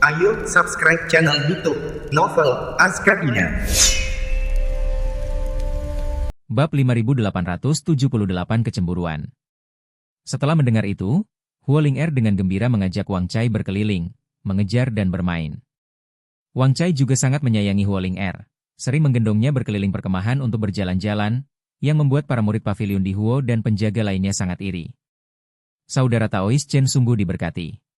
Ayo subscribe channel YouTube Novel Azkabina. Bab 5878 Kecemburuan. Setelah mendengar itu, Huo Ling Er dengan gembira mengajak Wang Cai berkeliling, mengejar dan bermain. Wang Cai juga sangat menyayangi Huo Ling Er, sering menggendongnya berkeliling perkemahan untuk berjalan-jalan, yang membuat para murid pavilion di Huo dan penjaga lainnya sangat iri. Saudara Taois Chen sungguh diberkati.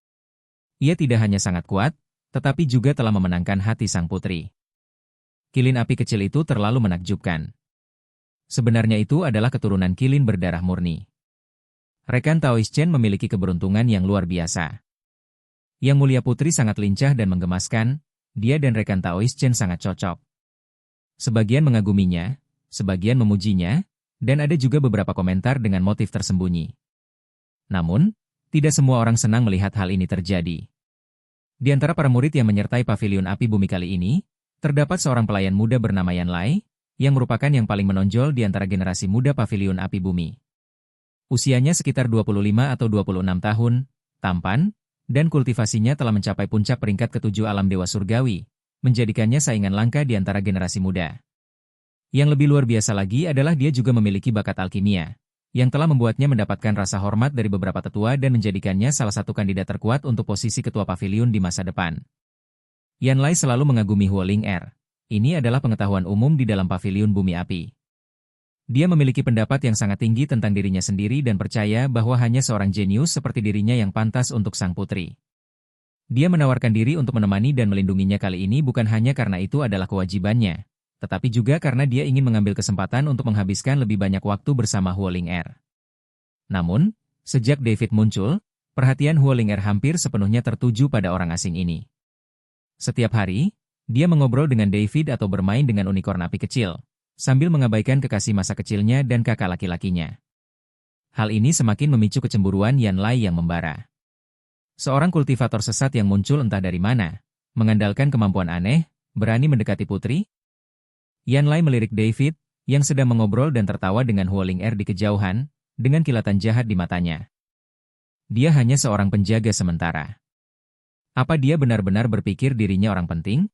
Ia tidak hanya sangat kuat, tetapi juga telah memenangkan hati sang putri. Kilin api kecil itu terlalu menakjubkan. Sebenarnya itu adalah keturunan kilin berdarah murni. Rekan Taois Chen memiliki keberuntungan yang luar biasa. Yang mulia putri sangat lincah dan menggemaskan, dia dan rekan Taois Chen sangat cocok. Sebagian mengaguminya, sebagian memujinya, dan ada juga beberapa komentar dengan motif tersembunyi. Namun, tidak semua orang senang melihat hal ini terjadi. Di antara para murid yang menyertai pavilion api bumi kali ini, terdapat seorang pelayan muda bernama Yan Lai, yang merupakan yang paling menonjol di antara generasi muda pavilion api bumi. Usianya sekitar 25 atau 26 tahun, tampan, dan kultivasinya telah mencapai puncak peringkat ke-7 alam dewa surgawi, menjadikannya saingan langka di antara generasi muda. Yang lebih luar biasa lagi adalah dia juga memiliki bakat alkimia, yang telah membuatnya mendapatkan rasa hormat dari beberapa tetua dan menjadikannya salah satu kandidat terkuat untuk posisi ketua pavilion di masa depan. Yan Lai selalu mengagumi Huo Ling Er. Ini adalah pengetahuan umum di dalam pavilion bumi api. Dia memiliki pendapat yang sangat tinggi tentang dirinya sendiri dan percaya bahwa hanya seorang jenius seperti dirinya yang pantas untuk sang putri. Dia menawarkan diri untuk menemani dan melindunginya kali ini bukan hanya karena itu adalah kewajibannya, tetapi juga karena dia ingin mengambil kesempatan untuk menghabiskan lebih banyak waktu bersama Huo Ling Er. Namun, sejak David muncul, perhatian Huo Ling Er hampir sepenuhnya tertuju pada orang asing ini. Setiap hari, dia mengobrol dengan David atau bermain dengan unicorn api kecil, sambil mengabaikan kekasih masa kecilnya dan kakak laki-lakinya. Hal ini semakin memicu kecemburuan Yan Lai yang membara. Seorang kultivator sesat yang muncul entah dari mana, mengandalkan kemampuan aneh, berani mendekati putri. Yan Lai melirik David, yang sedang mengobrol dan tertawa dengan Huo Ling Er di kejauhan, dengan kilatan jahat di matanya. Dia hanya seorang penjaga sementara. Apa dia benar-benar berpikir dirinya orang penting?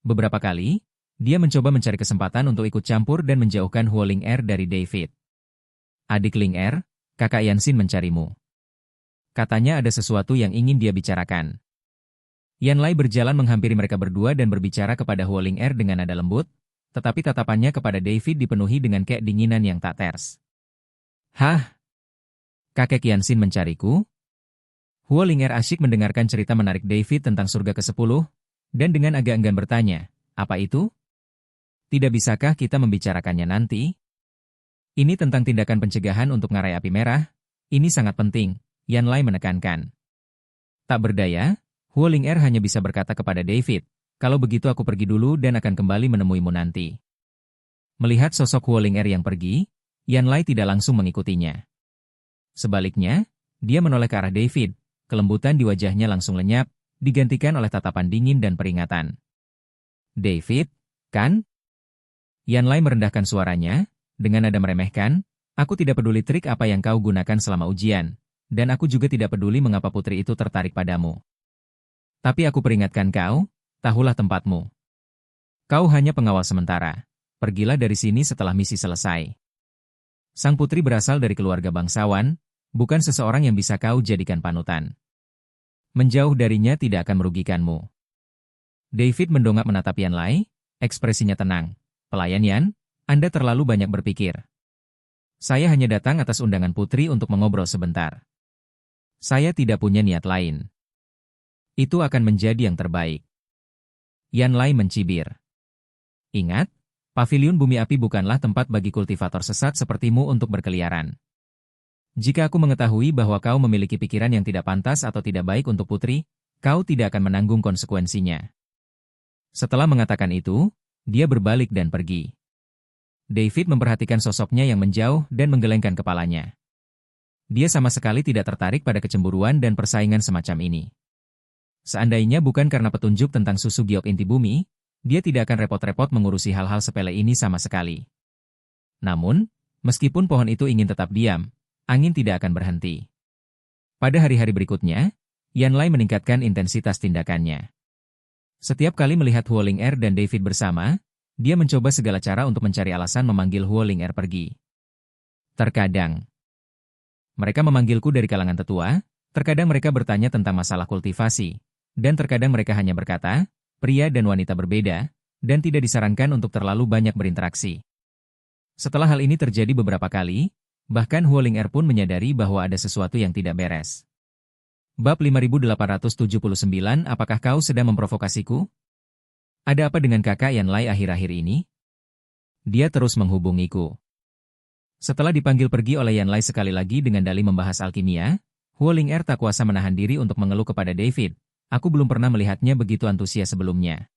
Beberapa kali, dia mencoba mencari kesempatan untuk ikut campur dan menjauhkan Huo Ling Er dari David. Adik Ling Er, kakak Yansin mencarimu. Katanya ada sesuatu yang ingin dia bicarakan. Yan Lai berjalan menghampiri mereka berdua dan berbicara kepada Huo Ling Er dengan nada lembut, tetapi tatapannya kepada David dipenuhi dengan keinginan yang tak ters. Hah? Kakek Yansin mencariku? Huo Ling Er asyik mendengarkan cerita menarik David tentang surga ke-10, dan dengan agak enggan bertanya, apa itu? Tidak bisakah kita membicarakannya nanti? Ini tentang tindakan pencegahan untuk ngarai api merah, ini sangat penting, Yan Lai menekankan. Tak berdaya, Huo Ling Er hanya bisa berkata kepada David, kalau begitu aku pergi dulu dan akan kembali menemuimu nanti. Melihat sosok Huo Ling Er yang pergi, Yan Lai tidak langsung mengikutinya. Sebaliknya, dia menoleh ke arah David, kelembutan di wajahnya langsung lenyap, digantikan oleh tatapan dingin dan peringatan. David, kan? Yan Lai merendahkan suaranya, dengan nada meremehkan, aku tidak peduli trik apa yang kau gunakan selama ujian, dan aku juga tidak peduli mengapa putri itu tertarik padamu. Tapi aku peringatkan kau, tahulah tempatmu. Kau hanya pengawal sementara. Pergilah dari sini setelah misi selesai. Sang putri berasal dari keluarga bangsawan, bukan seseorang yang bisa kau jadikan panutan. Menjauh darinya tidak akan merugikanmu. David mendongak menatap Yan Lai, ekspresinya tenang. Pelayan Yan, Anda terlalu banyak berpikir. Saya hanya datang atas undangan putri untuk mengobrol sebentar. Saya tidak punya niat lain. Itu akan menjadi yang terbaik. Yan Lai mencibir. Ingat, pavilion bumi api bukanlah tempat bagi kultivator sesat sepertimu untuk berkeliaran. Jika aku mengetahui bahwa kau memiliki pikiran yang tidak pantas atau tidak baik untuk putri, kau tidak akan menanggung konsekuensinya. Setelah mengatakan itu, dia berbalik dan pergi. David memperhatikan sosoknya yang menjauh dan menggelengkan kepalanya. Dia sama sekali tidak tertarik pada kecemburuan dan persaingan semacam ini. Seandainya bukan karena petunjuk tentang susu giok inti bumi, dia tidak akan repot-repot mengurusi hal-hal sepele ini sama sekali. Namun, meskipun pohon itu ingin tetap diam, angin tidak akan berhenti. Pada hari-hari berikutnya, Yanlai meningkatkan intensitas tindakannya. Setiap kali melihat Huoling Er dan David bersama, dia mencoba segala cara untuk mencari alasan memanggil Huoling Er pergi. Terkadang, mereka memanggilku dari kalangan tetua, terkadang mereka bertanya tentang masalah kultivasi, dan terkadang mereka hanya berkata, pria dan wanita berbeda, dan tidak disarankan untuk terlalu banyak berinteraksi. Setelah hal ini terjadi beberapa kali, bahkan Huoling Er pun menyadari bahwa ada sesuatu yang tidak beres. Bab 5879. Apakah kau sedang memprovokasiku? Ada apa dengan kakak Yanlai akhir-akhir ini? Dia terus menghubungiku. Setelah dipanggil pergi oleh Yanlai sekali lagi dengan dalih membahas alkimia, Huoling Er tak kuasa menahan diri untuk mengeluh kepada David. Aku belum pernah melihatnya begitu antusias sebelumnya.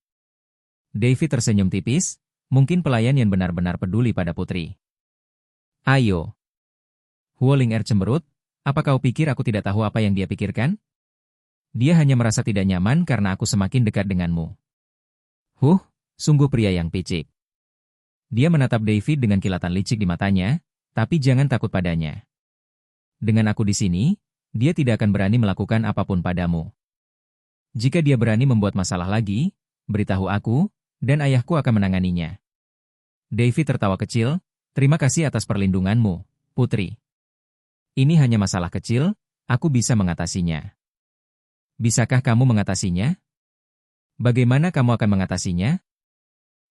David tersenyum tipis, mungkin pelayan yang benar-benar peduli pada putri. Ayo. Huoling Er cemberut, apa kau pikir aku tidak tahu apa yang dia pikirkan? Dia hanya merasa tidak nyaman karena aku semakin dekat denganmu. Sungguh pria yang picik. Dia menatap David dengan kilatan licik di matanya, tapi jangan takut padanya. Dengan aku di sini, dia tidak akan berani melakukan apapun padamu. Jika dia berani membuat masalah lagi, beritahu aku, dan ayahku akan menanganinya. David tertawa kecil, terima kasih atas perlindunganmu, putri. Ini hanya masalah kecil, aku bisa mengatasinya. Bisakah kamu mengatasinya? Bagaimana kamu akan mengatasinya?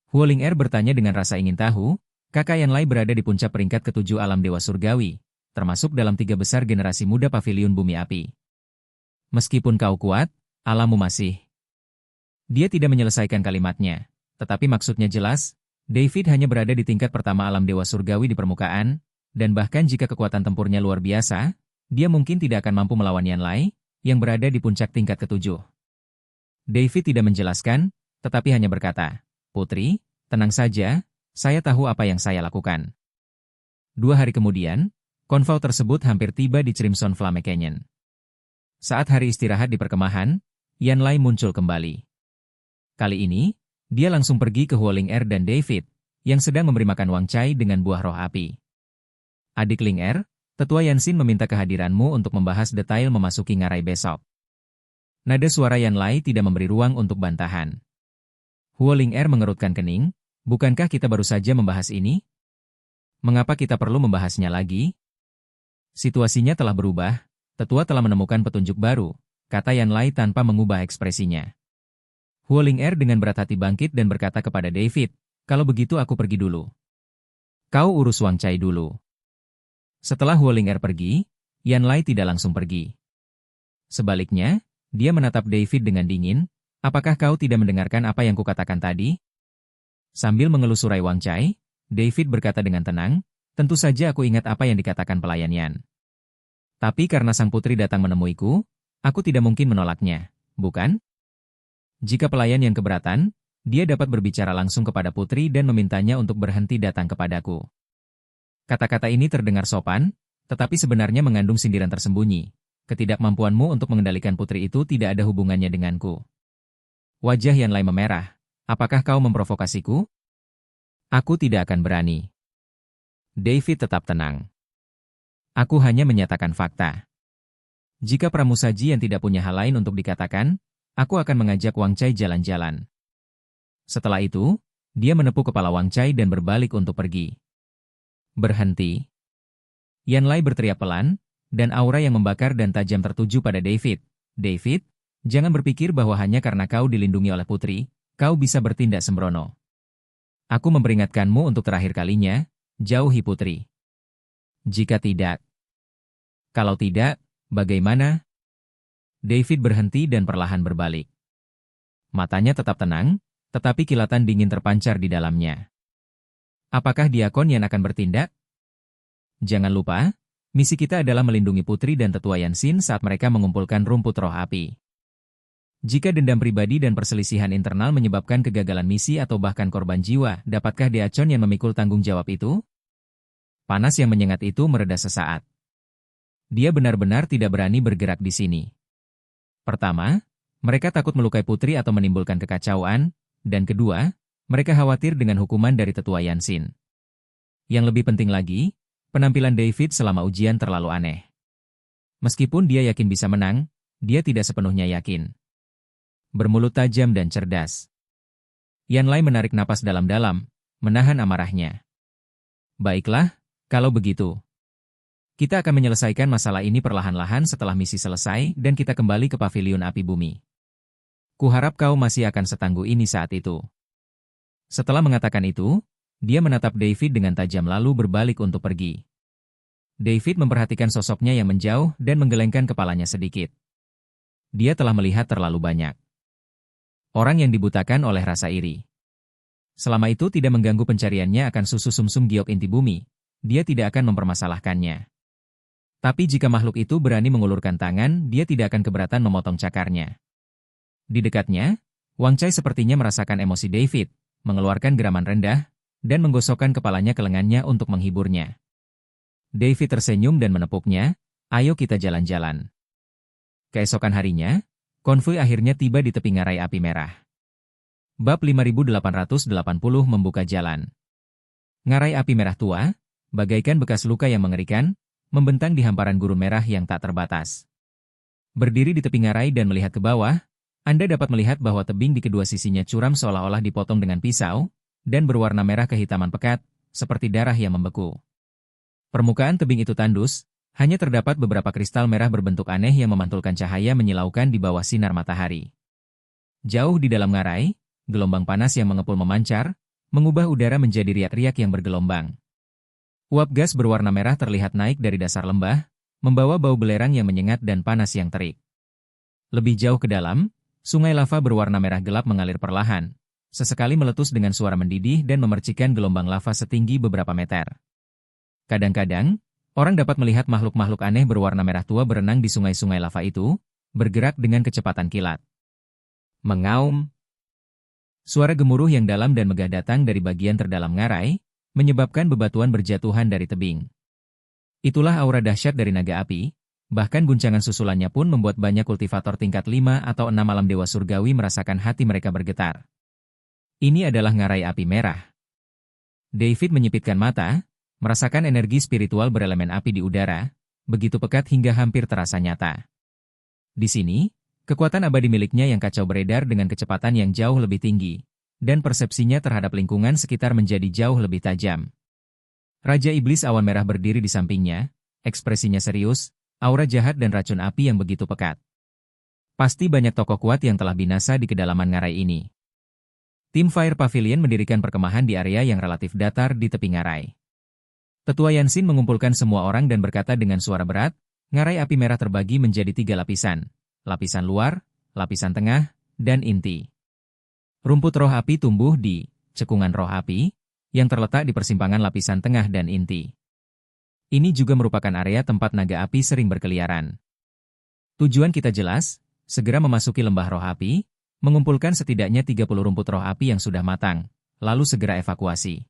Huoling Er bertanya dengan rasa ingin tahu. Kakak Yanlai berada di puncak peringkat ke-7 alam dewa surgawi, termasuk dalam 3 besar generasi muda pavilion bumi api. Meskipun kau kuat, alammu masih. Dia tidak menyelesaikan kalimatnya, tetapi maksudnya jelas. David hanya berada di tingkat pertama alam dewa surgawi di permukaan, dan bahkan jika kekuatan tempurnya luar biasa, dia mungkin tidak akan mampu melawan Yanlai, yang berada di puncak tingkat ke-7. David tidak menjelaskan, tetapi hanya berkata, Putri, tenang saja, saya tahu apa yang saya lakukan. 2 hari kemudian, konvoi tersebut hampir tiba di Crimson Flame Canyon. Saat hari istirahat di perkemahan, Yanlai muncul kembali. Kali ini, dia langsung pergi ke Huoling Er dan David, yang sedang memberi makan Wang Chai dengan buah roh api. Adik Ling Er, Tetua Yansin meminta kehadiranmu untuk membahas detail memasuki ngarai besok. Nada suara Yanlai tidak memberi ruang untuk bantahan. Huoling Er mengerutkan kening, bukankah kita baru saja membahas ini? Mengapa kita perlu membahasnya lagi? Situasinya telah berubah, tetua telah menemukan petunjuk baru, kata Yanlai tanpa mengubah ekspresinya. Huoling Er dengan berat hati bangkit dan berkata kepada David, kalau begitu aku pergi dulu. Kau urus Wang Chai dulu. Setelah Huoling Er pergi, Yanlai tidak langsung pergi. Sebaliknya, dia menatap David dengan dingin, apakah kau tidak mendengarkan apa yang kukatakan tadi? Sambil mengelusurai Wang Chai, David berkata dengan tenang, tentu saja aku ingat apa yang dikatakan pelayan Yan. Tapi karena sang putri datang menemuiku, aku tidak mungkin menolaknya, bukan? Jika pelayan yang keberatan, dia dapat berbicara langsung kepada putri dan memintanya untuk berhenti datang kepadaku. Kata-kata ini terdengar sopan, tetapi sebenarnya mengandung sindiran tersembunyi. Ketidakmampuanmu untuk mengendalikan putri itu tidak ada hubungannya denganku. Wajah Yanlai memerah. Apakah kau memprovokasiku? Aku tidak akan berani. David tetap tenang. Aku hanya menyatakan fakta. Jika pramusaji yang tidak punya hal lain untuk dikatakan, aku akan mengajak Wang Chai jalan-jalan. Setelah itu, dia menepuk kepala Wang Chai dan berbalik untuk pergi. Berhenti. Yanlai berteriak pelan, dan aura yang membakar dan tajam tertuju pada David. David, jangan berpikir bahwa hanya karena kau dilindungi oleh putri, kau bisa bertindak sembrono. Aku memperingatkanmu untuk terakhir kalinya, jauhi putri. Jika tidak. Kalau tidak, bagaimana? David berhenti dan perlahan berbalik. Matanya tetap tenang, tetapi kilatan dingin terpancar di dalamnya. Apakah Diakon yang akan bertindak? Jangan lupa, misi kita adalah melindungi putri dan tetua Yansin saat mereka mengumpulkan rumput roh api. Jika dendam pribadi dan perselisihan internal menyebabkan kegagalan misi atau bahkan korban jiwa, dapatkah Diakon yang memikul tanggung jawab itu? Panas yang menyengat itu mereda sesaat. Dia benar-benar tidak berani bergerak di sini. Pertama, mereka takut melukai putri atau menimbulkan kekacauan, dan kedua, mereka khawatir dengan hukuman dari tetua Yansin. Yang lebih penting lagi, penampilan David selama ujian terlalu aneh. Meskipun dia yakin bisa menang, dia tidak sepenuhnya yakin. Bermulut tajam dan cerdas. Yan Lai menarik napas dalam-dalam, menahan amarahnya. Baiklah, kalau begitu. Kita akan menyelesaikan masalah ini perlahan-lahan setelah misi selesai dan kita kembali ke paviliun api bumi. Kuharap kau masih akan setangguh ini saat itu. Setelah mengatakan itu, dia menatap David dengan tajam lalu berbalik untuk pergi. David memperhatikan sosoknya yang menjauh dan menggelengkan kepalanya sedikit. Dia telah melihat terlalu banyak orang yang dibutakan oleh rasa iri. Selama itu tidak mengganggu pencariannya akan susu sumsum giok inti bumi, dia tidak akan mempermasalahkannya. Tapi jika makhluk itu berani mengulurkan tangan, dia tidak akan keberatan memotong cakarnya. Di dekatnya, Wang Chai sepertinya merasakan emosi David, mengeluarkan geraman rendah, dan menggosokkan kepalanya ke lengannya untuk menghiburnya. David tersenyum dan menepuknya, ayo kita jalan-jalan. Keesokan harinya, konvoi akhirnya tiba di tepi ngarai api merah. Bab 5880 membuka jalan. Ngarai api merah tua, bagaikan bekas luka yang mengerikan, membentang di hamparan gurun merah yang tak terbatas. Berdiri di tepi ngarai dan melihat ke bawah, Anda dapat melihat bahwa tebing di kedua sisinya curam seolah-olah dipotong dengan pisau, dan berwarna merah kehitaman pekat, seperti darah yang membeku. Permukaan tebing itu tandus, hanya terdapat beberapa kristal merah berbentuk aneh yang memantulkan cahaya menyilaukan di bawah sinar matahari. Jauh di dalam ngarai, gelombang panas yang mengepul memancar, mengubah udara menjadi riak-riak yang bergelombang. Uap gas berwarna merah terlihat naik dari dasar lembah, membawa bau belerang yang menyengat dan panas yang terik. Lebih jauh ke dalam, sungai lava berwarna merah gelap mengalir perlahan, sesekali meletus dengan suara mendidih dan memercikan gelombang lava setinggi beberapa meter. Kadang-kadang, orang dapat melihat makhluk-makhluk aneh berwarna merah tua berenang di sungai-sungai lava itu, bergerak dengan kecepatan kilat. Mengaum. Suara gemuruh yang dalam dan megah datang dari bagian terdalam ngarai, menyebabkan bebatuan berjatuhan dari tebing. Itulah aura dahsyat dari naga api, bahkan guncangan susulannya pun membuat banyak kultivator tingkat 5 atau 6 alam dewa surgawi merasakan hati mereka bergetar. Ini adalah ngarai api merah. David menyipitkan mata, merasakan energi spiritual berelemen api di udara, begitu pekat hingga hampir terasa nyata. Di sini, kekuatan abadi miliknya yang kacau beredar dengan kecepatan yang jauh lebih tinggi, dan persepsinya terhadap lingkungan sekitar menjadi jauh lebih tajam. Raja Iblis Awan Merah berdiri di sampingnya, ekspresinya serius, aura jahat dan racun api yang begitu pekat. Pasti banyak tokoh kuat yang telah binasa di kedalaman ngarai ini. Tim Fire Pavilion mendirikan perkemahan di area yang relatif datar di tepi ngarai. Tetua Yansin mengumpulkan semua orang dan berkata dengan suara berat, ngarai api merah terbagi menjadi 3 lapisan. Lapisan luar, lapisan tengah, dan inti. Rumput roh api tumbuh di cekungan roh api, yang terletak di persimpangan lapisan tengah dan inti. Ini juga merupakan area tempat naga api sering berkeliaran. Tujuan kita jelas, segera memasuki lembah roh api, mengumpulkan setidaknya 30 rumput roh api yang sudah matang, lalu segera evakuasi.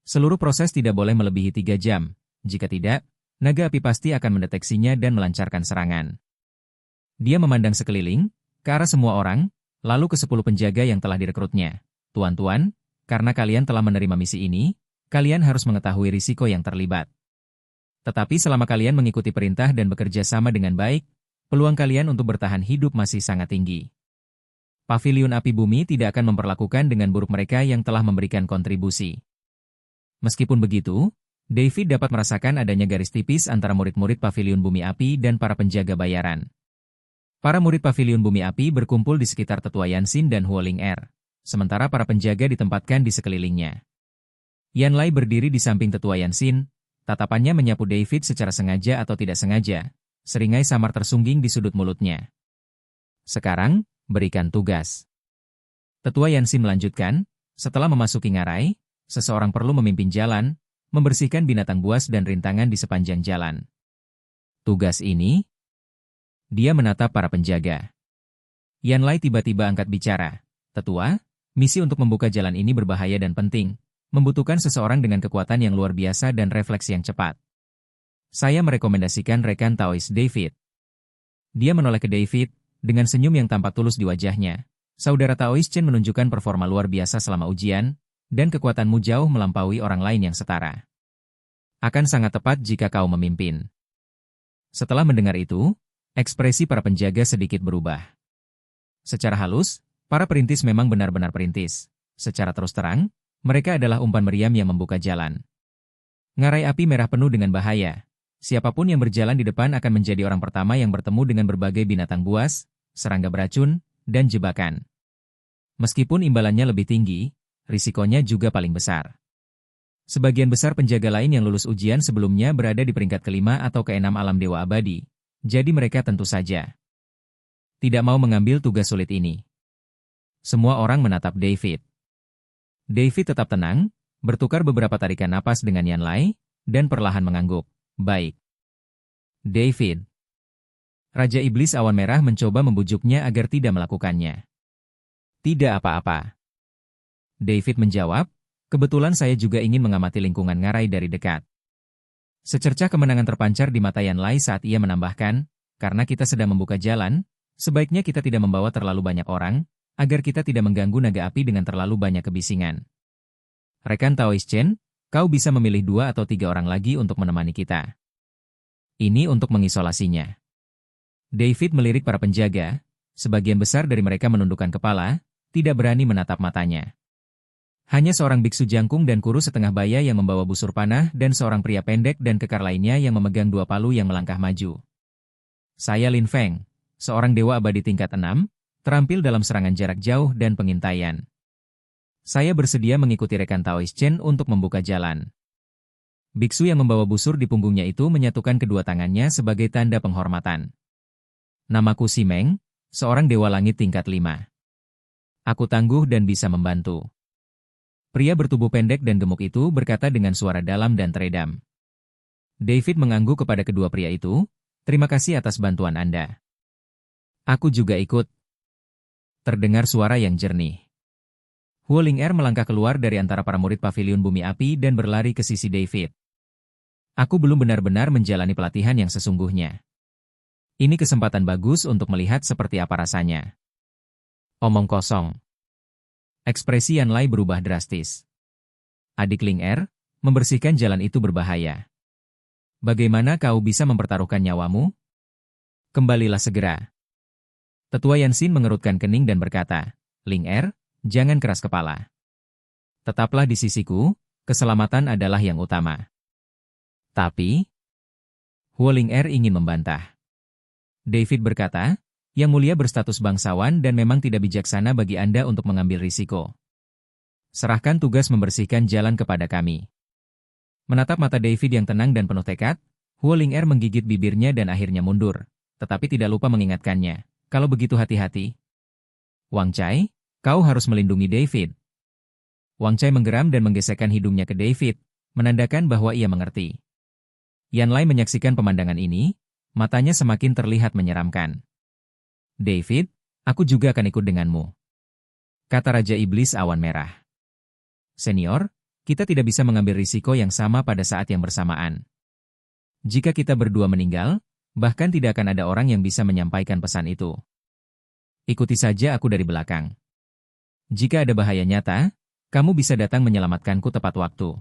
Seluruh proses tidak boleh melebihi 3 jam, jika tidak, naga api pasti akan mendeteksinya dan melancarkan serangan. Dia memandang sekeliling, ke arah semua orang, lalu ke 10 penjaga yang telah direkrutnya. Tuan-tuan, karena kalian telah menerima misi ini, kalian harus mengetahui risiko yang terlibat. Tetapi selama kalian mengikuti perintah dan bekerja sama dengan baik, peluang kalian untuk bertahan hidup masih sangat tinggi. Paviliun Api Bumi tidak akan memperlakukan dengan buruk mereka yang telah memberikan kontribusi. Meskipun begitu, David dapat merasakan adanya garis tipis antara murid-murid Paviliun Bumi Api dan para penjaga bayaran. Para murid Paviliun Bumi Api berkumpul di sekitar Tetua Yansin dan Huoling Er, sementara para penjaga ditempatkan di sekelilingnya. Yan Lai berdiri di samping Tetua Yansin, tatapannya menyapu David secara sengaja atau tidak sengaja, seringai samar tersungging di sudut mulutnya. Sekarang, berikan tugas. Tetua Yansin melanjutkan, setelah memasuki ngarai, seseorang perlu memimpin jalan, membersihkan binatang buas dan rintangan di sepanjang jalan. Tugas ini? Dia menatap para penjaga. Yan Lai tiba-tiba angkat bicara. Tetua, misi untuk membuka jalan ini berbahaya dan penting, membutuhkan seseorang dengan kekuatan yang luar biasa dan refleks yang cepat. Saya merekomendasikan rekan Taois David. Dia menoleh ke David, dengan senyum yang tampak tulus di wajahnya. Saudara Taois Chen menunjukkan performa luar biasa selama ujian, dan kekuatanmu jauh melampaui orang lain yang setara. Akan sangat tepat jika kau memimpin. Setelah mendengar itu, Ekspresi para penjaga sedikit berubah. Secara halus, para perintis memang benar-benar perintis. Secara terus terang, mereka adalah umpan meriam yang membuka jalan. Ngarai api merah penuh dengan bahaya. Siapapun yang berjalan di depan akan menjadi orang pertama yang bertemu dengan berbagai binatang buas, serangga beracun, dan jebakan. Meskipun imbalannya lebih tinggi, risikonya juga paling besar. Sebagian besar penjaga lain yang lulus ujian sebelumnya berada di peringkat kelima atau keenam alam dewa abadi, jadi mereka tentu saja tidak mau mengambil tugas sulit ini. Semua orang menatap David. David tetap tenang, bertukar beberapa tarikan napas dengan Yanlai, dan perlahan mengangguk. Baik. David. Raja Iblis Awan Merah mencoba membujuknya agar tidak melakukannya. Tidak apa-apa. David menjawab, kebetulan saya juga ingin mengamati lingkungan ngarai dari dekat. Secercah kemenangan terpancar di mata Yanlai saat ia menambahkan, karena kita sedang membuka jalan, sebaiknya kita tidak membawa terlalu banyak orang, agar kita tidak mengganggu naga api dengan terlalu banyak kebisingan. Rekan Taois Chen, kau bisa memilih 2 atau 3 orang lagi untuk menemani kita. Ini untuk mengisolasinya. David melirik para penjaga, sebagian besar dari mereka menundukkan kepala, tidak berani menatap matanya. Hanya seorang biksu jangkung dan kurus setengah baya yang membawa busur panah dan seorang pria pendek dan kekar lainnya yang memegang 2 palu yang melangkah maju. Saya Lin Feng, seorang dewa abadi tingkat 6, terampil dalam serangan jarak jauh dan pengintaian. Saya bersedia mengikuti rekan Taois Chen untuk membuka jalan. Biksu yang membawa busur di punggungnya itu menyatukan kedua tangannya sebagai tanda penghormatan. Namaku Simeng, seorang dewa langit tingkat 5. Aku tangguh dan bisa membantu. Pria bertubuh pendek dan gemuk itu berkata dengan suara dalam dan teredam. David mengangguk kepada kedua pria itu, terima kasih atas bantuan Anda. Aku juga ikut. Terdengar suara yang jernih. Huoling'er melangkah keluar dari antara para murid pavilion bumi api dan berlari ke sisi David. Aku belum benar-benar menjalani pelatihan yang sesungguhnya. Ini kesempatan bagus untuk melihat seperti apa rasanya. Omong kosong. Ekspresi Yanlai berubah drastis. Adik Ling'er, membersihkan jalan itu berbahaya. Bagaimana kau bisa mempertaruhkan nyawamu? Kembalilah segera. Tetua Yanxin mengerutkan kening dan berkata, Ling'er, jangan keras kepala. Tetaplah di sisiku, keselamatan adalah yang utama. Tapi, Huoling'er ingin membantah. David berkata, Yang Mulia berstatus bangsawan dan memang tidak bijaksana bagi Anda untuk mengambil risiko. Serahkan tugas membersihkan jalan kepada kami. Menatap mata David yang tenang dan penuh tekad, Huoling'er menggigit bibirnya dan akhirnya mundur, tetapi tidak lupa mengingatkannya. Kalau begitu hati-hati. Wang Chai, kau harus melindungi David. Wang Chai menggeram dan menggesekkan hidungnya ke David, menandakan bahwa ia mengerti. Yanlai menyaksikan pemandangan ini, matanya semakin terlihat menyeramkan. David, aku juga akan ikut denganmu. Kata Raja Iblis Awan Merah. Senior, kita tidak bisa mengambil risiko yang sama pada saat yang bersamaan. Jika kita berdua meninggal, bahkan tidak akan ada orang yang bisa menyampaikan pesan itu. Ikuti saja aku dari belakang. Jika ada bahaya nyata, kamu bisa datang menyelamatkanku tepat waktu.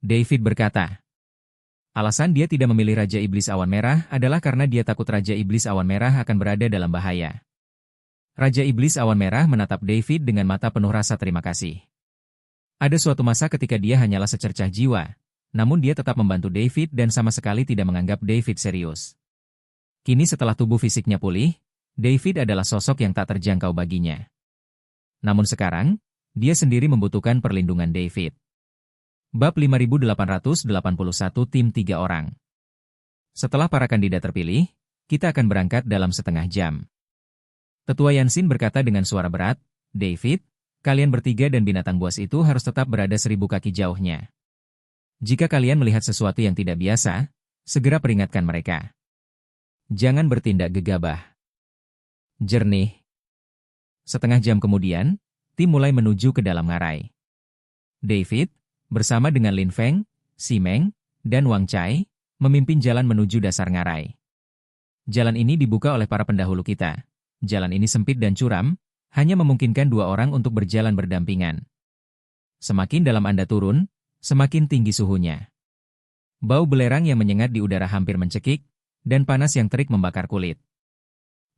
David berkata. Alasan dia tidak memilih Raja Iblis Awan Merah adalah karena dia takut Raja Iblis Awan Merah akan berada dalam bahaya. Raja Iblis Awan Merah menatap David dengan mata penuh rasa terima kasih. Ada suatu masa ketika dia hanyalah secercah jiwa, namun dia tetap membantu David dan sama sekali tidak menganggap David serius. Kini setelah tubuh fisiknya pulih, David adalah sosok yang tak terjangkau baginya. Namun sekarang, dia sendiri membutuhkan perlindungan David. Bab 5881 Tim 3 Orang. Setelah para kandidat terpilih, kita akan berangkat dalam setengah jam. Tetua Yanxin berkata dengan suara berat, David, kalian bertiga dan binatang buas itu harus tetap berada 1000 kaki jauhnya. Jika kalian melihat sesuatu yang tidak biasa, segera peringatkan mereka. Jangan bertindak gegabah. Jernih. Setengah jam kemudian, tim mulai menuju ke dalam ngarai. David, bersama dengan Lin Feng, Simeng, dan Wang Chai, memimpin jalan menuju dasar ngarai. Jalan ini dibuka oleh para pendahulu kita. Jalan ini sempit dan curam, hanya memungkinkan 2 orang untuk berjalan berdampingan. Semakin dalam Anda turun, semakin tinggi suhunya. Bau belerang yang menyengat di udara hampir mencekik, dan panas yang terik membakar kulit.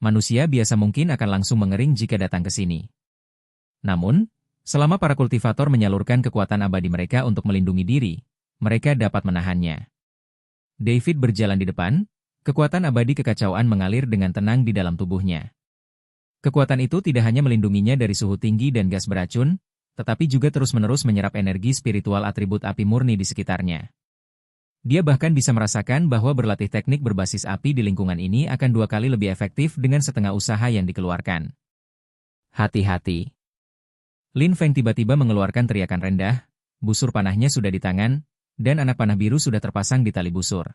Manusia biasa mungkin akan langsung mengering jika datang ke sini. Namun, selama para kultivator menyalurkan kekuatan abadi mereka untuk melindungi diri, mereka dapat menahannya. David berjalan di depan, kekuatan abadi kekacauan mengalir dengan tenang di dalam tubuhnya. Kekuatan itu tidak hanya melindunginya dari suhu tinggi dan gas beracun, tetapi juga terus-menerus menyerap energi spiritual atribut api murni di sekitarnya. Dia bahkan bisa merasakan bahwa berlatih teknik berbasis api di lingkungan ini akan 2 kali lebih efektif dengan setengah usaha yang dikeluarkan. Hati-hati. Lin Feng tiba-tiba mengeluarkan teriakan rendah, busur panahnya sudah di tangan, dan anak panah biru sudah terpasang di tali busur.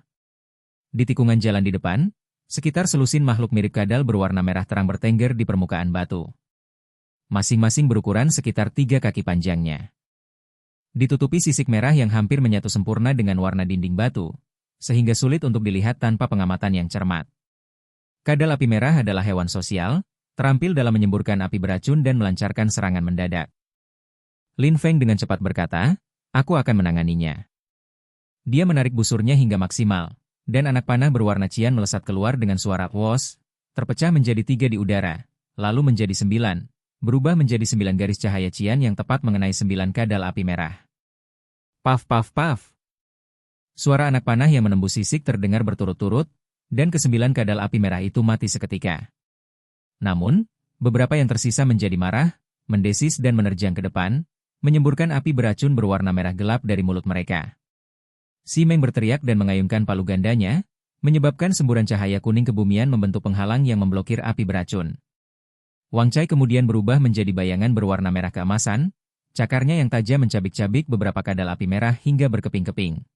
Di tikungan jalan di depan, sekitar selusin makhluk mirip kadal berwarna merah terang bertengger di permukaan batu. Masing-masing berukuran sekitar 3 kaki panjangnya. Ditutupi sisik merah yang hampir menyatu sempurna dengan warna dinding batu, sehingga sulit untuk dilihat tanpa pengamatan yang cermat. Kadal api merah adalah hewan sosial, terampil dalam menyemburkan api beracun dan melancarkan serangan mendadak. Lin Feng dengan cepat berkata, "Aku akan menanganinya." Dia menarik busurnya hingga maksimal, dan anak panah berwarna cian melesat keluar dengan suara "wos", terpecah menjadi 3 di udara, lalu menjadi 9, berubah menjadi 9 garis cahaya cian yang tepat mengenai 9 kadal api merah. Paf paf paf. Suara anak panah yang menembus sisik terdengar berturut-turut, dan ke-9 kadal api merah itu mati seketika. Namun, beberapa yang tersisa menjadi marah, mendesis dan menerjang ke depan, menyemburkan api beracun berwarna merah gelap dari mulut mereka. Si Meng berteriak dan mengayunkan palu gandanya, menyebabkan semburan cahaya kuning kebumian membentuk penghalang yang memblokir api beracun. Wang Cai kemudian berubah menjadi bayangan berwarna merah keemasan, cakarnya yang tajam mencabik-cabik beberapa kadal api merah hingga berkeping-keping.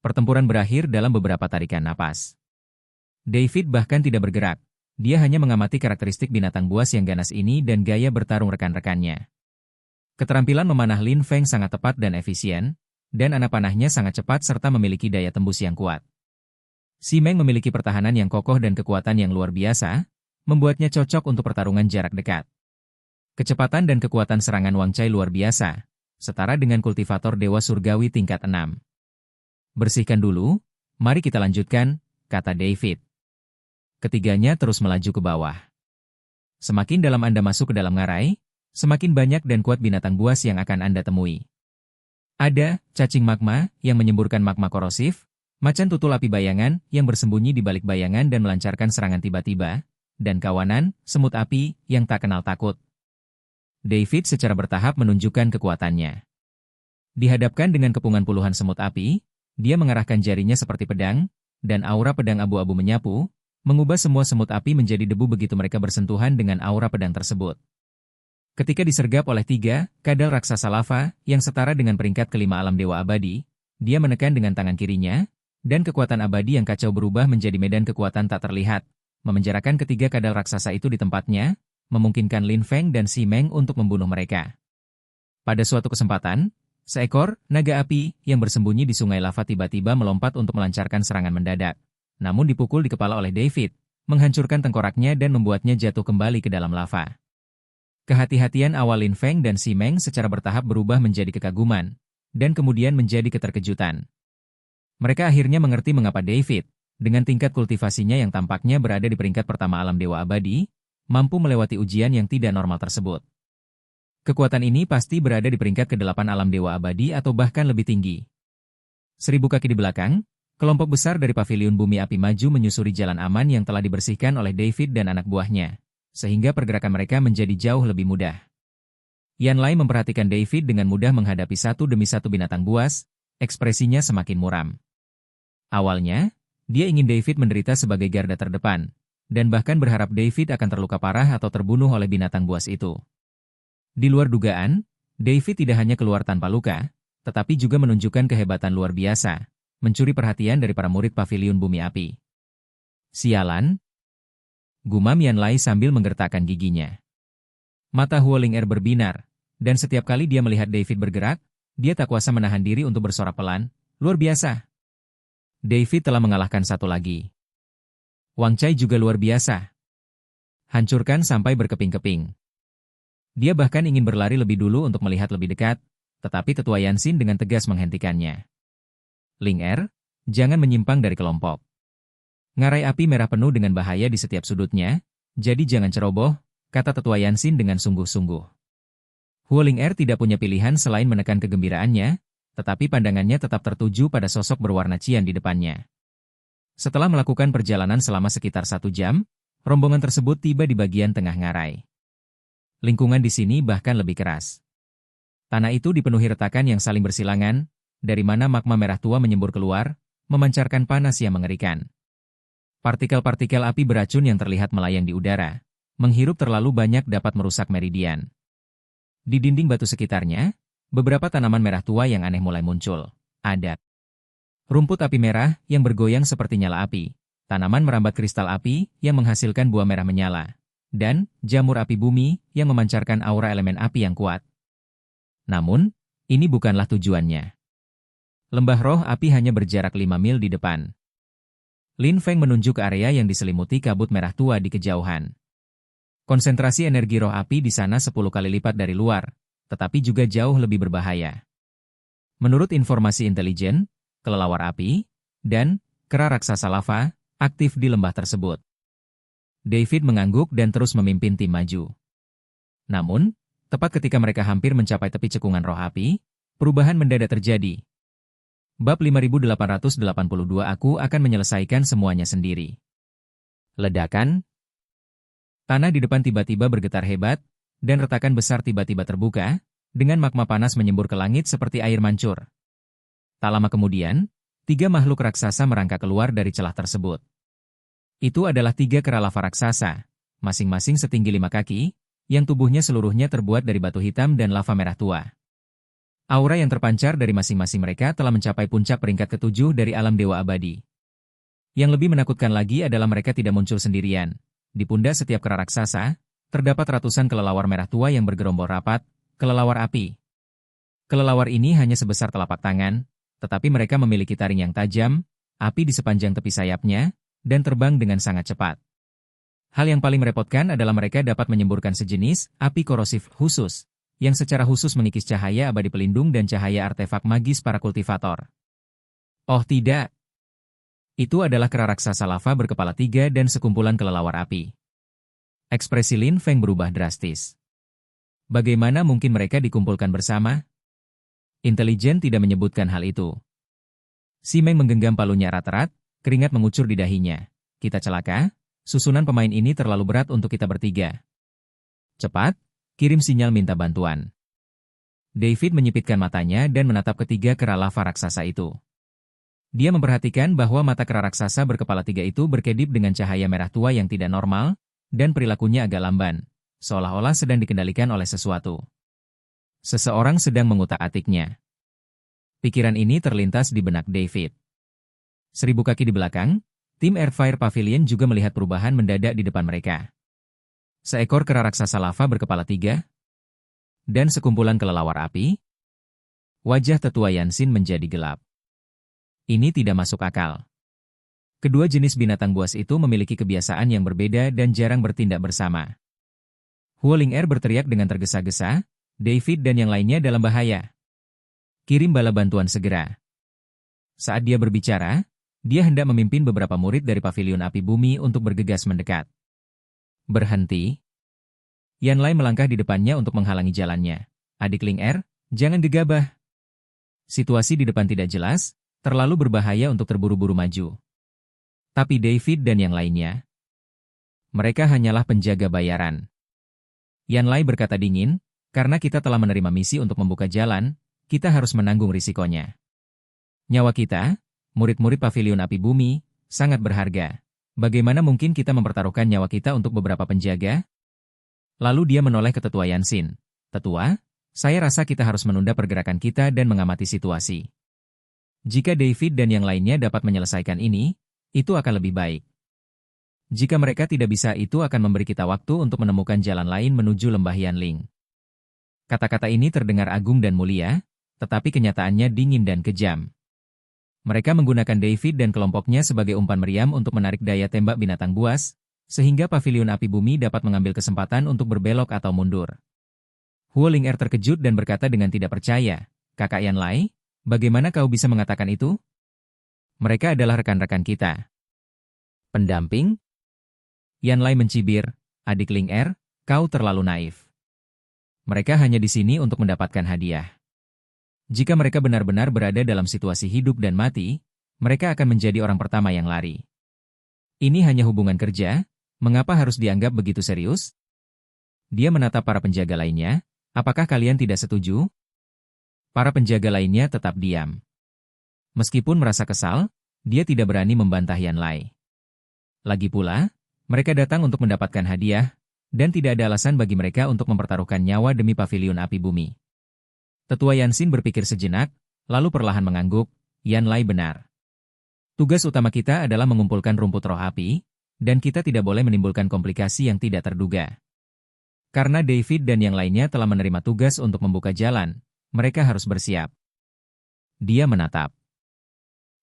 Pertempuran berakhir dalam beberapa tarikan napas. David bahkan tidak bergerak. Dia hanya mengamati karakteristik binatang buas yang ganas ini dan gaya bertarung rekan-rekannya. Keterampilan memanah Lin Feng sangat tepat dan efisien, dan anak panahnya sangat cepat serta memiliki daya tembus yang kuat. Si Meng memiliki pertahanan yang kokoh dan kekuatan yang luar biasa, membuatnya cocok untuk pertarungan jarak dekat. Kecepatan dan kekuatan serangan Wang Cai luar biasa, setara dengan kultivator Dewa Surgawi tingkat 6. "Bersihkan dulu, mari kita lanjutkan," kata David. Ketiganya terus melaju ke bawah. Semakin dalam Anda masuk ke dalam ngarai, semakin banyak dan kuat binatang buas yang akan Anda temui. Ada cacing magma yang menyemburkan magma korosif, macan tutul api bayangan yang bersembunyi di balik bayangan dan melancarkan serangan tiba-tiba, dan kawanan semut api yang tak kenal takut. David secara bertahap menunjukkan kekuatannya. Dihadapkan dengan kepungan puluhan semut api, dia mengarahkan jarinya seperti pedang, dan aura pedang abu-abu menyapu, mengubah semua semut api menjadi debu begitu mereka bersentuhan dengan aura pedang tersebut. Ketika disergap oleh 3 kadal raksasa lava yang setara dengan peringkat kelima alam dewa abadi, dia menekan dengan tangan kirinya, dan kekuatan abadi yang kacau berubah menjadi medan kekuatan tak terlihat, memenjarakan ketiga kadal raksasa itu di tempatnya, memungkinkan Lin Feng dan Si Meng untuk membunuh mereka. Pada suatu kesempatan, seekor naga api yang bersembunyi di sungai lava tiba-tiba melompat untuk melancarkan serangan mendadak. Namun dipukul di kepala oleh David, menghancurkan tengkoraknya dan membuatnya jatuh kembali ke dalam lava. Kehati-hatian awal Lin Feng dan Si Meng secara bertahap berubah menjadi kekaguman, dan kemudian menjadi keterkejutan. Mereka akhirnya mengerti mengapa David, dengan tingkat kultivasinya yang tampaknya berada di peringkat pertama alam dewa abadi, mampu melewati ujian yang tidak normal tersebut. Kekuatan ini pasti berada di peringkat ke-8 alam dewa abadi atau bahkan lebih tinggi. 1000 kaki di belakang, kelompok besar dari paviliun bumi api maju menyusuri jalan aman yang telah dibersihkan oleh David dan anak buahnya, sehingga pergerakan mereka menjadi jauh lebih mudah. Yan Lai memperhatikan David dengan mudah menghadapi satu demi satu binatang buas, ekspresinya semakin muram. Awalnya, dia ingin David menderita sebagai garda terdepan, dan bahkan berharap David akan terluka parah atau terbunuh oleh binatang buas itu. Di luar dugaan, David tidak hanya keluar tanpa luka, tetapi juga menunjukkan kehebatan luar biasa, mencuri perhatian dari para murid paviliun bumi api. "Sialan," gumam Yan Lai sambil menggertakkan giginya. Mata Huoling Er berbinar, dan setiap kali dia melihat David bergerak, dia tak kuasa menahan diri untuk bersorak pelan, "Luar biasa." David telah mengalahkan satu lagi. Wang Cai juga luar biasa. Hancurkan sampai berkeping-keping. Dia bahkan ingin berlari lebih dulu untuk melihat lebih dekat, tetapi tetua Yanxin dengan tegas menghentikannya. "Ling Er, jangan menyimpang dari kelompok." Ngarai api merah penuh dengan bahaya di setiap sudutnya, jadi jangan ceroboh, kata Tetua Yansin dengan sungguh-sungguh. Huoling Er tidak punya pilihan selain menekan kegembiraannya, tetapi pandangannya tetap tertuju pada sosok berwarna cian di depannya. Setelah melakukan perjalanan selama sekitar 1 jam, rombongan tersebut tiba di bagian tengah ngarai. Lingkungan di sini bahkan lebih keras. Tanah itu dipenuhi retakan yang saling bersilangan, dari mana magma merah tua menyembur keluar, memancarkan panas yang mengerikan. Partikel-partikel api beracun yang terlihat melayang di udara, menghirup terlalu banyak dapat merusak meridian. Di dinding batu sekitarnya, beberapa tanaman merah tua yang aneh mulai muncul. Ada rumput api merah yang bergoyang seperti nyala api, tanaman merambat kristal api yang menghasilkan buah merah menyala, dan jamur api bumi yang memancarkan aura elemen api yang kuat. Namun, ini bukanlah tujuannya. Lembah roh api hanya berjarak 5 mil di depan. Lin Feng menunjuk ke area yang diselimuti kabut merah tua di kejauhan. Konsentrasi energi roh api di sana 10 kali lipat dari luar, tetapi juga jauh lebih berbahaya. Menurut informasi intelijen, kelelawar api, dan kera raksasa lava aktif di lembah tersebut. David mengangguk dan terus memimpin tim maju. Namun, tepat ketika mereka hampir mencapai tepi cekungan roh api, perubahan mendadak terjadi. Bab 5882 Aku akan menyelesaikan semuanya sendiri. Ledakan. Tanah di depan tiba-tiba bergetar hebat, dan retakan besar tiba-tiba terbuka, dengan magma panas menyembur ke langit seperti air mancur. Tak lama kemudian, 3 makhluk raksasa merangkak keluar dari celah tersebut. Itu adalah 3 kera lava raksasa, masing-masing setinggi 5 kaki, yang tubuhnya seluruhnya terbuat dari batu hitam dan lava merah tua. Aura yang terpancar dari masing-masing mereka telah mencapai puncak peringkat ke-7 dari alam dewa abadi. Yang lebih menakutkan lagi adalah mereka tidak muncul sendirian. Di pundak setiap kera raksasa, terdapat ratusan kelelawar merah tua yang bergerombol rapat, kelelawar api. Kelelawar ini hanya sebesar telapak tangan, tetapi mereka memiliki taring yang tajam, api di sepanjang tepi sayapnya, dan terbang dengan sangat cepat. Hal yang paling merepotkan adalah mereka dapat menyemburkan sejenis api korosif khusus, yang secara khusus mengikis cahaya abadi pelindung dan cahaya artefak magis para kultivator. Oh tidak! Itu adalah kera raksasa lava berkepala 3 dan sekumpulan kelelawar api. Ekspresi Lin Feng berubah drastis. Bagaimana mungkin mereka dikumpulkan bersama? Intelijen tidak menyebutkan hal itu. Si Meng menggenggam palunya erat-erat, keringat mengucur di dahinya. Kita celaka? Susunan pemain ini terlalu berat untuk kita bertiga. Cepat! Kirim sinyal minta bantuan. David menyipitkan matanya dan menatap ketiga kera lava raksasa itu. Dia memperhatikan bahwa mata kera raksasa berkepala 3 itu berkedip dengan cahaya merah tua yang tidak normal, dan perilakunya agak lamban, seolah-olah sedang dikendalikan oleh sesuatu. Seseorang sedang mengutak-atiknya. Pikiran ini terlintas di benak David. 1000 kaki di belakang, tim Airfire Pavilion juga melihat perubahan mendadak di depan mereka. Seekor kera raksasa lava berkepala 3, dan sekumpulan kelelawar api. Wajah Tetua Yansin menjadi gelap. Ini tidak masuk akal. Kedua jenis binatang buas itu memiliki kebiasaan yang berbeda dan jarang bertindak bersama. Huoling Er berteriak dengan tergesa-gesa, David dan yang lainnya dalam bahaya. Kirim bala bantuan segera. Saat dia berbicara, dia hendak memimpin beberapa murid dari Pavilion Api Bumi untuk bergegas mendekat. Berhenti. Yan Lai melangkah di depannya untuk menghalangi jalannya. Adik Ling Er, jangan gegabah. Situasi di depan tidak jelas, terlalu berbahaya untuk terburu-buru maju. Tapi David dan yang lainnya, mereka hanyalah penjaga bayaran. Yan Lai berkata dingin, karena kita telah menerima misi untuk membuka jalan, kita harus menanggung risikonya. Nyawa kita, murid-murid Pavilion Api Bumi, sangat berharga. Bagaimana mungkin kita mempertaruhkan nyawa kita untuk beberapa penjaga? Lalu dia menoleh ke Tetua Yansin. Tetua, saya rasa kita harus menunda pergerakan kita dan mengamati situasi. Jika David dan yang lainnya dapat menyelesaikan ini, itu akan lebih baik. Jika mereka tidak bisa, itu akan memberi kita waktu untuk menemukan jalan lain menuju lembah Yanling. Kata-kata ini terdengar agung dan mulia, tetapi kenyataannya dingin dan kejam. Mereka menggunakan David dan kelompoknya sebagai umpan meriam untuk menarik daya tembak binatang buas, sehingga Pavilion Api Bumi dapat mengambil kesempatan untuk berbelok atau mundur. Huoling Er terkejut dan berkata dengan tidak percaya, Kakak Yan Lai, bagaimana kau bisa mengatakan itu? Mereka adalah rekan-rekan kita. Pendamping? Yanlai mencibir, adik Ling Er, kau terlalu naif. Mereka hanya di sini untuk mendapatkan hadiah. Jika mereka benar-benar berada dalam situasi hidup dan mati, mereka akan menjadi orang pertama yang lari. Ini hanya hubungan kerja, mengapa harus dianggap begitu serius? Dia menatap para penjaga lainnya, apakah kalian tidak setuju? Para penjaga lainnya tetap diam. Meskipun merasa kesal, dia tidak berani membantah Yanlai. Lagi pula, mereka datang untuk mendapatkan hadiah, dan tidak ada alasan bagi mereka untuk mempertaruhkan nyawa demi pavilion api bumi. Tetua Yansin berpikir sejenak, lalu perlahan mengangguk, Yanlai benar. Tugas utama kita adalah mengumpulkan rumput roh api, dan kita tidak boleh menimbulkan komplikasi yang tidak terduga. Karena David dan yang lainnya telah menerima tugas untuk membuka jalan, mereka harus bersiap. Dia menatap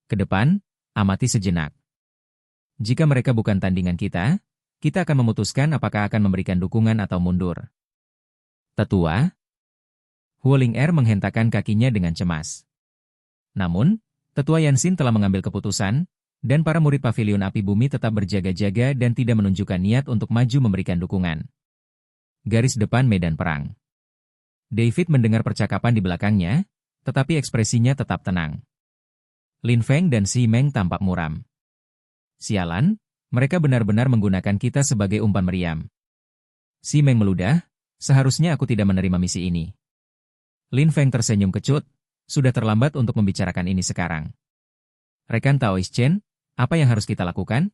ke depan, amati sejenak. Jika mereka bukan tandingan kita akan memutuskan apakah akan memberikan dukungan atau mundur. Tetua? Huoling Er menghentakkan kakinya dengan cemas. Namun, Tetua Yansin telah mengambil keputusan, dan para murid pavilion api bumi tetap berjaga-jaga dan tidak menunjukkan niat untuk maju memberikan dukungan. Garis depan medan perang. David mendengar percakapan di belakangnya, tetapi ekspresinya tetap tenang. Lin Feng dan Si Meng tampak muram. Sialan, mereka benar-benar menggunakan kita sebagai umpan meriam. Si Meng meludah, seharusnya aku tidak menerima misi ini. Lin Feng tersenyum kecut, sudah terlambat untuk membicarakan ini sekarang. Rekan Taoist Chen, apa yang harus kita lakukan?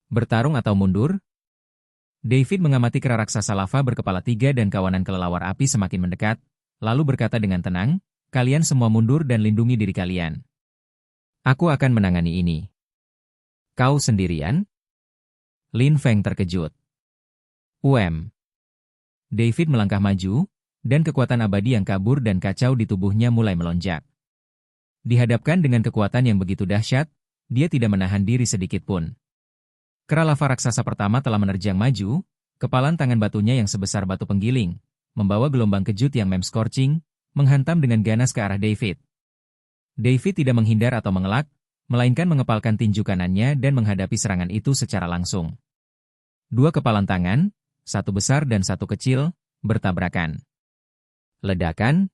Bertarung atau mundur? David mengamati kera raksasa lava berkepala 3 dan kawanan kelelawar api semakin mendekat, lalu berkata dengan tenang, kalian semua mundur dan lindungi diri kalian. Aku akan menangani ini. Kau sendirian? Lin Feng terkejut. David melangkah maju, dan kekuatan abadi yang kabur dan kacau di tubuhnya mulai melonjak. Dihadapkan dengan kekuatan yang begitu dahsyat, dia tidak menahan diri sedikit pun. Kera lava raksasa pertama telah menerjang maju, kepalan tangan batunya yang sebesar batu penggiling, membawa gelombang kejut yang scorching, menghantam dengan ganas ke arah David. David tidak menghindar atau mengelak, melainkan mengepalkan tinju kanannya dan menghadapi serangan itu secara langsung. Dua kepalan tangan, satu besar dan satu kecil, bertabrakan. Ledakan.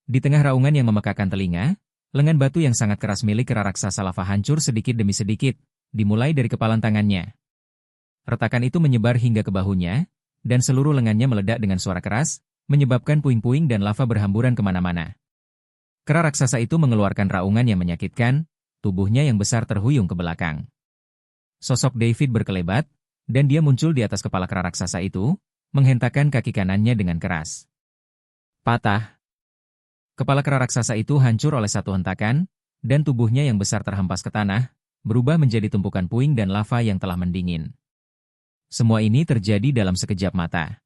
Di tengah raungan yang memekakan telinga, lengan batu yang sangat keras milik kera raksasa lava hancur sedikit demi sedikit, dimulai dari kepalan tangannya. Retakan itu menyebar hingga ke bahunya, dan seluruh lengannya meledak dengan suara keras, menyebabkan puing-puing dan lava berhamburan kemana-mana. Kera raksasa itu mengeluarkan raungan yang menyakitkan, tubuhnya yang besar terhuyung ke belakang. Sosok David berkelebat, dan dia muncul di atas kepala kera raksasa itu, menghentakkan kaki kanannya dengan keras. Patah. Kepala kera raksasa itu hancur oleh satu hentakan, dan tubuhnya yang besar terhempas ke tanah, berubah menjadi tumpukan puing dan lava yang telah mendingin. Semua ini terjadi dalam sekejap mata.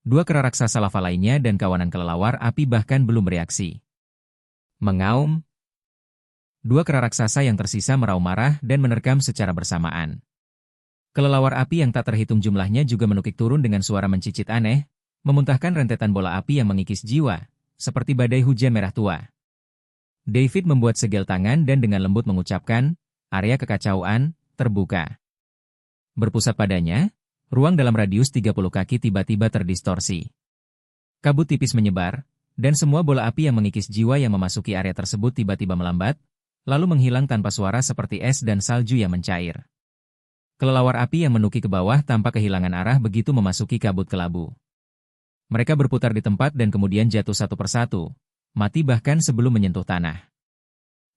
Dua kera raksasa lava lainnya dan kawanan kelelawar api bahkan belum bereaksi. Mengaum. Dua kera raksasa yang tersisa meraung marah dan menerkam secara bersamaan. Kelelawar api yang tak terhitung jumlahnya juga menukik turun dengan suara mencicit aneh, memuntahkan rentetan bola api yang mengikis jiwa, seperti badai hujan merah tua. David membuat segel tangan dan dengan lembut mengucapkan, area kekacauan, terbuka. Berpusat padanya, ruang dalam radius 30 kaki tiba-tiba terdistorsi. Kabut tipis menyebar, dan semua bola api yang mengikis jiwa yang memasuki area tersebut tiba-tiba melambat, lalu menghilang tanpa suara seperti es dan salju yang mencair. Kelelawar api yang menuki ke bawah tanpa kehilangan arah begitu memasuki kabut kelabu. Mereka berputar di tempat dan kemudian jatuh satu persatu, mati bahkan sebelum menyentuh tanah.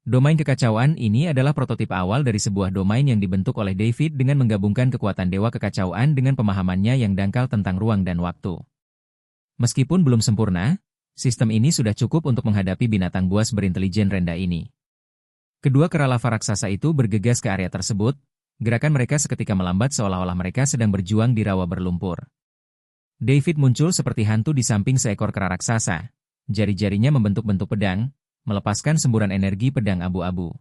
Domain kekacauan ini adalah prototip awal dari sebuah domain yang dibentuk oleh David dengan menggabungkan kekuatan dewa kekacauan dengan pemahamannya yang dangkal tentang ruang dan waktu. Meskipun belum sempurna, sistem ini sudah cukup untuk menghadapi binatang buas berintelijen rendah ini. Kedua kera lava raksasa itu bergegas ke area tersebut, gerakan mereka seketika melambat seolah-olah mereka sedang berjuang di rawa berlumpur. David muncul seperti hantu di samping seekor kera raksasa. Jari-jarinya membentuk-bentuk pedang, melepaskan semburan energi pedang abu-abu.